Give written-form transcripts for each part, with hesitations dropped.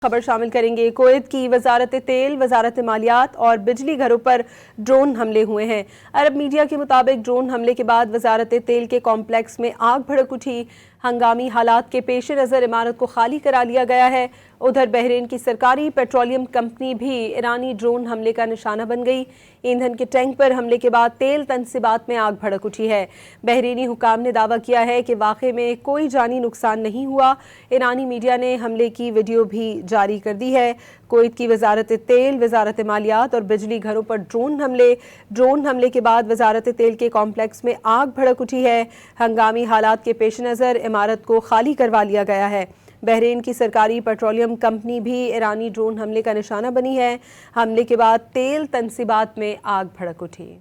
خبر شامل کریں گے۔ کویت کی وزارت تیل، وزارت مالیات اور بجلی گھروں پر ڈرون حملے ہوئے ہیں۔ عرب میڈیا کے مطابق ڈرون حملے کے بعد وزارت تیل کے کمپلیکس میں آگ بھڑک اٹھی۔ ہنگامی حالات کے پیش نظر عمارت کو خالی کرا لیا گیا ہے۔ ادھر بحرین کی سرکاری پیٹرولیم کمپنی بھی ایرانی ڈرون حملے کا نشانہ بن گئی۔ ایندھن کے ٹینک پر حملے کے بعد تیل تنصیبات میں آگ بھڑک اٹھی ہے۔ بحرینی حکام نے دعویٰ کیا ہے کہ واقعے میں کوئی جانی نقصان نہیں ہوا۔ ایرانی میڈیا نے حملے کی ویڈیو بھی جاری کر دی ہے۔ کویت کی وزارت تیل، وزارت مالیات اور بجلی گھروں پر ڈرون حملے کے بعد وزارت تیل کے کمپلیکس میں آگ بھڑک اٹھی ہے۔ ہنگامی حالات کے پیش نظر عمارت کو خالی کروا لیا گیا ہے۔ بحرین کی سرکاری پیٹرولیم کمپنی بھی ایرانی ڈرون حملے کا نشانہ بنی ہے۔ حملے کے بعد تیل تنصیبات میں آگ بھڑک اٹھی۔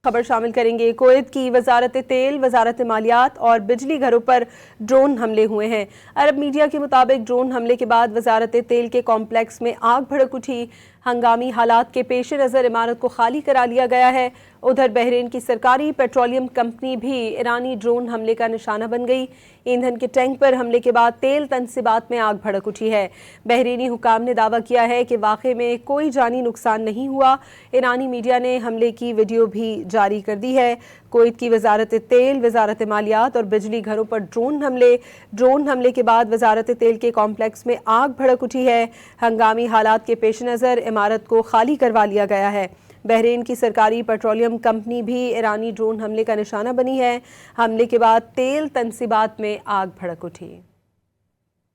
خبر شامل کریں گے۔ کویت کی وزارت تیل، وزارت مالیات اور بجلی گھروں پر ڈرون حملے ہوئے ہیں۔ عرب میڈیا کے مطابق ڈرون حملے کے بعد وزارت تیل کے کمپلیکس میں آگ بھڑک اٹھی۔ ہنگامی حالات کے پیش نظر عمارت کو خالی کرا لیا گیا ہے۔ ادھر بحرین کی سرکاری پیٹرولیم کمپنی بھی ایرانی ڈرون حملے کا نشانہ بن گئی۔ ایندھن کے ٹینک پر حملے کے بعد تیل تنصیبات میں آگ بھڑک اٹھی ہے۔ بحرینی حکام نے دعویٰ کیا ہے کہ واقعے میں کوئی جانی نقصان نہیں ہوا۔ ایرانی میڈیا نے حملے کی ویڈیو بھی جاری کر دی ہے۔ کویت کی وزارت تیل، وزارت مالیات اور بجلی گھروں پر ڈرون حملے کے بعد وزارت تیل کے کمپلیکس میں آگ بھڑک اٹھی ہے۔ ہنگامی حالات کے پیش نظر عمارت کو خالی کروا لیا گیا ہے۔ بحرین کی سرکاری پیٹرولیم کمپنی بھی ایرانی ڈرون حملے کا نشانہ بنی ہے۔ حملے کے بعد تیل تنصیبات میں آگ بھڑک اٹھی۔